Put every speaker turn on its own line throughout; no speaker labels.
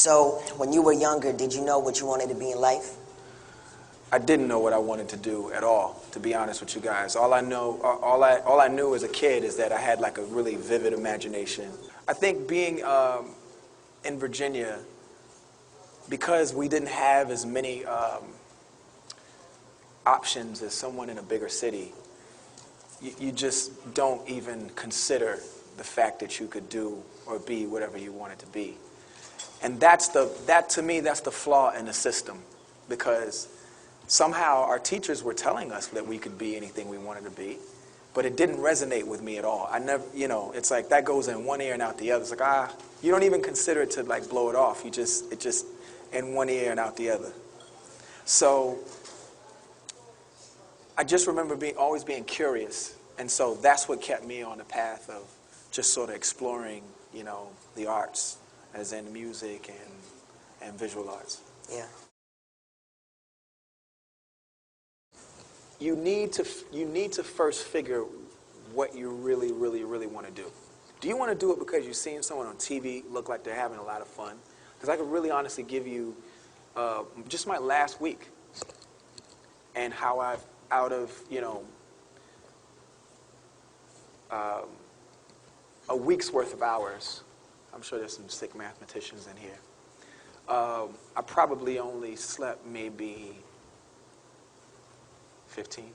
So, when you were younger, did you know what you wanted to be in life?
I didn't know what I wanted to do at all, to be honest with you guys. All I knew as a kid is that I had like a really vivid imagination. I think being in Virginia, because we didn't have as many options as someone in a bigger city, you just don't even consider the fact that you could do or be whatever you wanted to be. And that to me, that's the flaw in the system, because somehow our teachers were telling us that we could be anything we wanted to be, but it didn't resonate with me at all. I never, it's like that goes in one ear and out the other. It's like, you don't even consider it to like blow it off. It just in one ear and out the other. So I just remember always being curious, and so that's what kept me on the path of just sort of exploring, the arts, as in music and visual arts.
Yeah.
You need to first figure what you really, really, really want to do. Do you want to do it because you've seen someone on TV look like they're having a lot of fun? Because I could really honestly give you just my last week and how I've, out of, a week's worth of hours, I'm sure there's some sick mathematicians in here, I probably only slept maybe 15.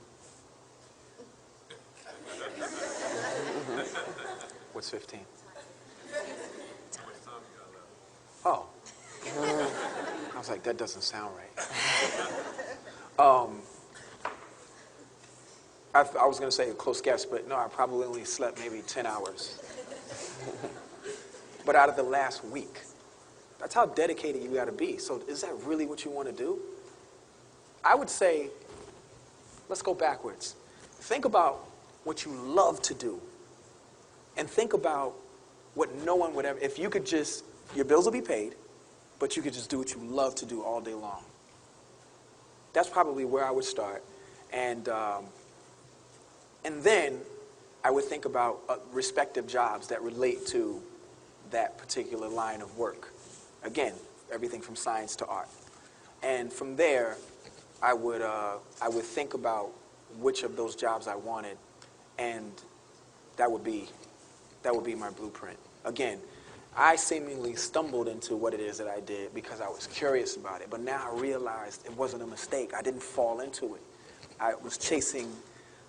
What's 15? Oh. I was like, that doesn't sound right. I was going to say a close guess, but no, I probably only slept maybe 10 hours. But out of the last week. That's how dedicated you got to be. So is that really what you want to do? I would say, let's go backwards. Think about what you love to do. And think about what no one would ever, if you could just, your bills will be paid, but you could just do what you love to do all day long. That's probably where I would start. And then I would think about respective jobs that relate to that particular line of work. Again, everything from science to art. And from there, I would think about which of those jobs I wanted, and that would be my blueprint. Again, I seemingly stumbled into what it is that I did because I was curious about it, but now I realized it wasn't a mistake. I didn't fall into it. I was chasing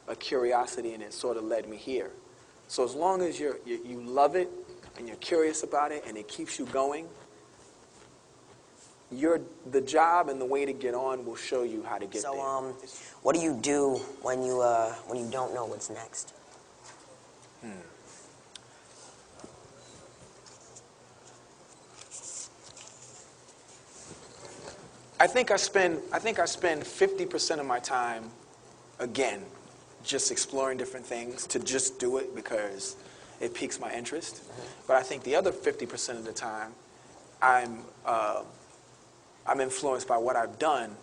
a curiosity, and it sort of led me here. So as long as you love it and you're curious about it and it keeps you going, the job and the way to get on will show you how to get there.
So, what do you do when you don't know what's next?
I think I spend 50% of my time, again, just exploring different things, to just do it because it piques my interest. But I think the other 50% of the time, I'm influenced by what I've done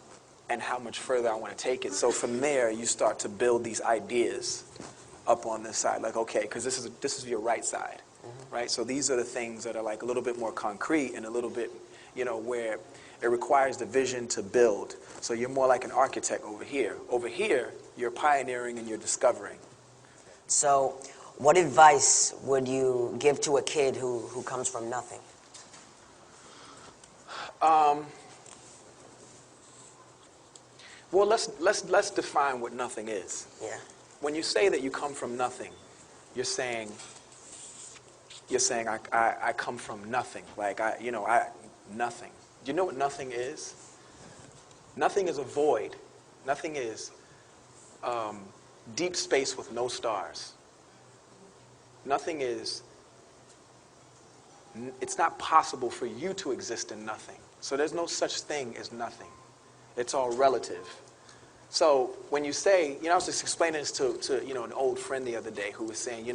and how much further I want to take it. So from there, you start to build these ideas up on this side. Like, okay, because this is your right side, right? So these are the things that are like a little bit more concrete and a little bit, where it requires the vision to build. So you're more like an architect over here. Over here, you're pioneering and you're discovering.
So what advice would you give to a kid who comes from nothing?
Well, let's define what nothing is.
Yeah.
When you say that you come from nothing, you're saying I come from nothing. Like nothing. Do you know what nothing is? Nothing is a void. Nothing is deep space with no stars. Nothing is. It's not possible for you to exist in nothing. So there's no such thing as nothing. It's all relative. So when you say, I was just explaining this to an old friend the other day who was saying,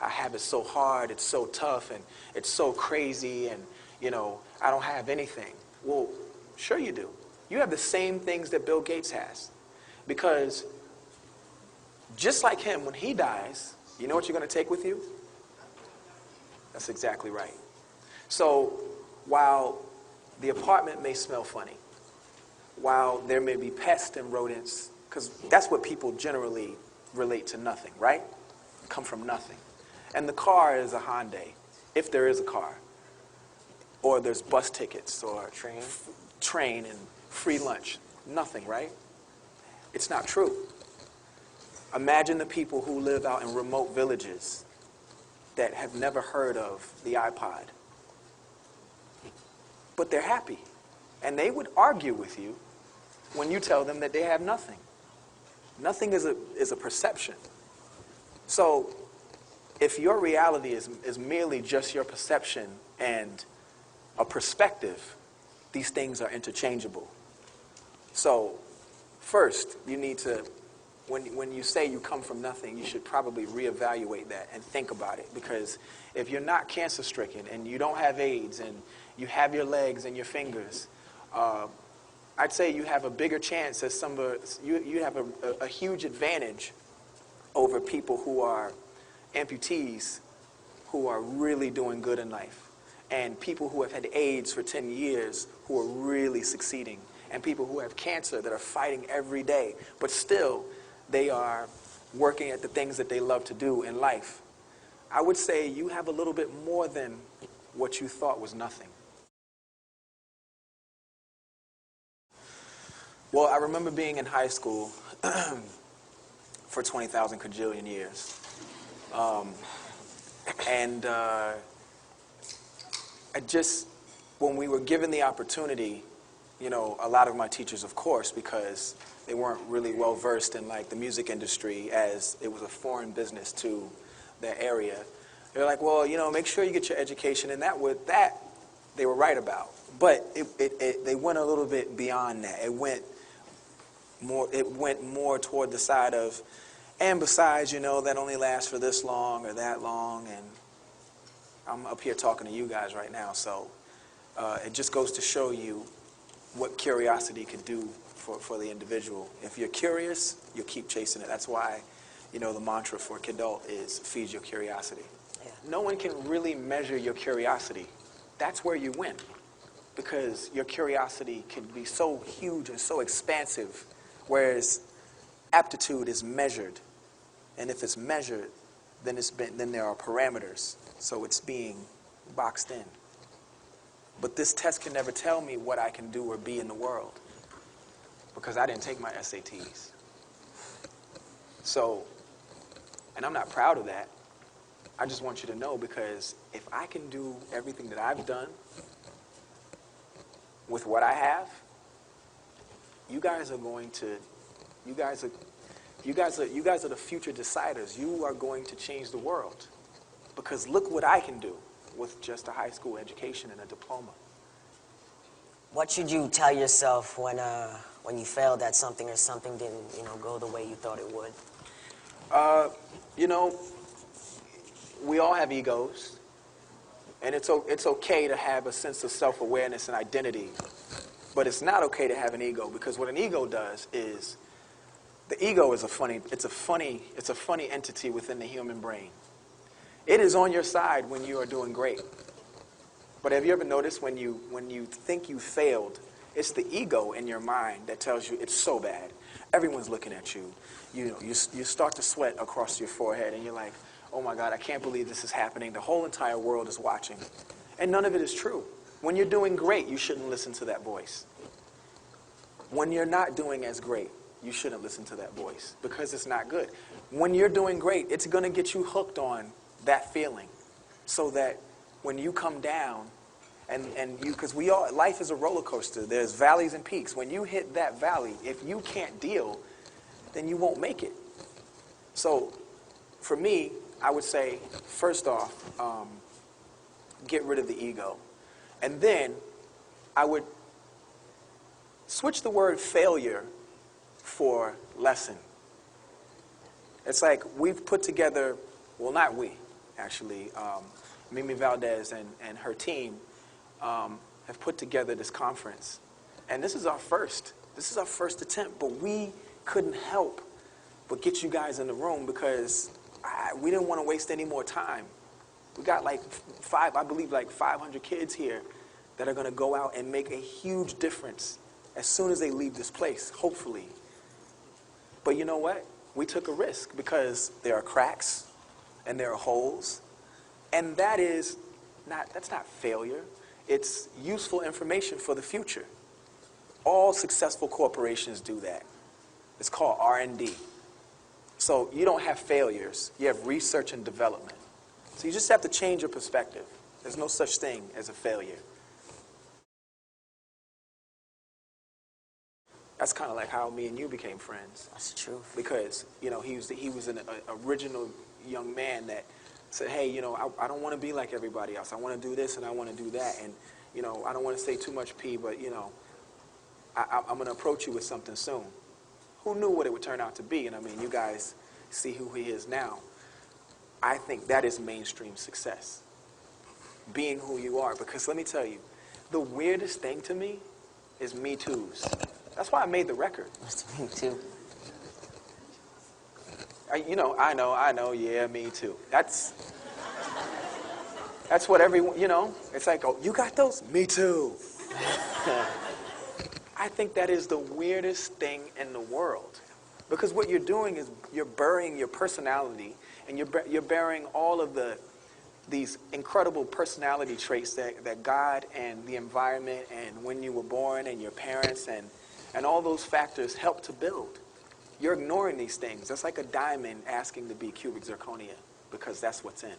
I have it so hard, it's so tough, and it's so crazy, and, I don't have anything. Well, sure you do. You have the same things that Bill Gates has. Because just like him, when he dies, you know what you're going to take with you? That's exactly right. So while the apartment may smell funny, while there may be pests and rodents, because that's what people generally relate to nothing, right? Come from nothing. And the car is a Hyundai, if there is a car. Or there's bus tickets, or train and free lunch. Nothing, right? It's not true. Imagine the people who live out in remote villages that have never heard of the iPod. But they're happy. And they would argue with you when you tell them that they have nothing. Nothing is a perception. So if your reality is merely just your perception and a perspective, these things are interchangeable. So first, you need to, when you say you come from nothing, you should probably reevaluate that and think about it. Because if you're not cancer-stricken and you don't have AIDS and you have your legs and your fingers, I'd say you have a bigger chance as you have a huge advantage over people who are amputees who are really doing good in life, and people who have had AIDS for 10 years who are really succeeding, and people who have cancer that are fighting every day, but still they are working at the things that they love to do in life. I would say you have a little bit more than what you thought was nothing. Well, I remember being in high school for 20,000 kajillion years. When we were given the opportunity, you know, a lot of my teachers, of course, because they weren't really well versed in like the music industry, as it was a foreign business to their area. They're like, well, you know, make sure you get your education, and that they were right about. But they went a little bit beyond that. It went more toward the side of, and besides, you know, that only lasts for this long or that long, and I'm up here talking to you guys right now, so it just goes to show you what curiosity can do for the individual. If you're curious, you'll keep chasing it. That's why, you know, the mantra for Kidult is feed your curiosity. Yeah. No one can really measure your curiosity. That's where you win, because your curiosity can be so huge and so expansive, whereas aptitude is measured. And if it's measured, then there are parameters, so it's being boxed in. But this test can never tell me what I can do or be in the world, because I didn't take my SATs. So, and I'm not proud of that. I just want you to know, because if I can do everything that I've done with what I have, you guys are the future deciders. You are going to change the world, because look what I can do with just a high school education and a diploma.
What should you tell yourself when you failed at something or something didn't, you know, go the way you thought it would?
You know, we all have egos, and it's okay to have a sense of self-awareness and identity, but it's not okay to have an ego, because what an ego does is, the ego is a funny entity within the human brain. It is on your side when you are doing great. But have you ever noticed when you think you failed, it's the ego in your mind that tells you it's so bad. Everyone's looking at you. You know, you start to sweat across your forehead, and you're like, oh my God, I can't believe this is happening. The whole entire world is watching. And none of it is true. When you're doing great, you shouldn't listen to that voice. When you're not doing as great, you shouldn't listen to that voice, because it's not good. When you're doing great, it's going to get you hooked on that feeling, so that when you come down, because life is a roller coaster. There's valleys and peaks. When you hit that valley, if you can't deal, then you won't make it. So for me, I would say, first off, get rid of the ego. And then I would switch the word failure for lesson. It's like we've put together, well, not we, actually, Mimi Valdez and her team have put together this conference. And this is our first attempt, but we couldn't help but get you guys in the room, because we didn't want to waste any more time. We got like 500 kids here that are going to go out and make a huge difference as soon as they leave this place, hopefully. But you know what? We took a risk because there are cracks and there are holes. And that's not failure. It's useful information for the future. All successful corporations do that. It's called R&D. So you don't have failures. You have research and development. So you just have to change your perspective. There's no such thing as a failure. That's kind of like how me and you became friends.
That's the truth.
Because, you know, he was an original young man that said, hey, you know, I don't want to be like everybody else. I want to do this and I want to do that. And, you know, I don't want to say too much P, but, you know, I'm going to approach you with something soon. Who knew what it would turn out to be? And I mean, you guys see who he is now. I think that is mainstream success. Being who you are. Because let me tell you, the weirdest thing to me is Me Too's. That's why I made the record.
That's me too.
You know, I know, yeah, me too. That's what everyone, you know, it's like, oh, you got those? Me too. I think that is the weirdest thing in the world. Because what you're doing is you're burying your personality, and you're burying all of these incredible personality traits that God and the environment and when you were born and your parents and all those factors help to build. You're ignoring these things. That's like a diamond asking to be cubic zirconia because that's what's in.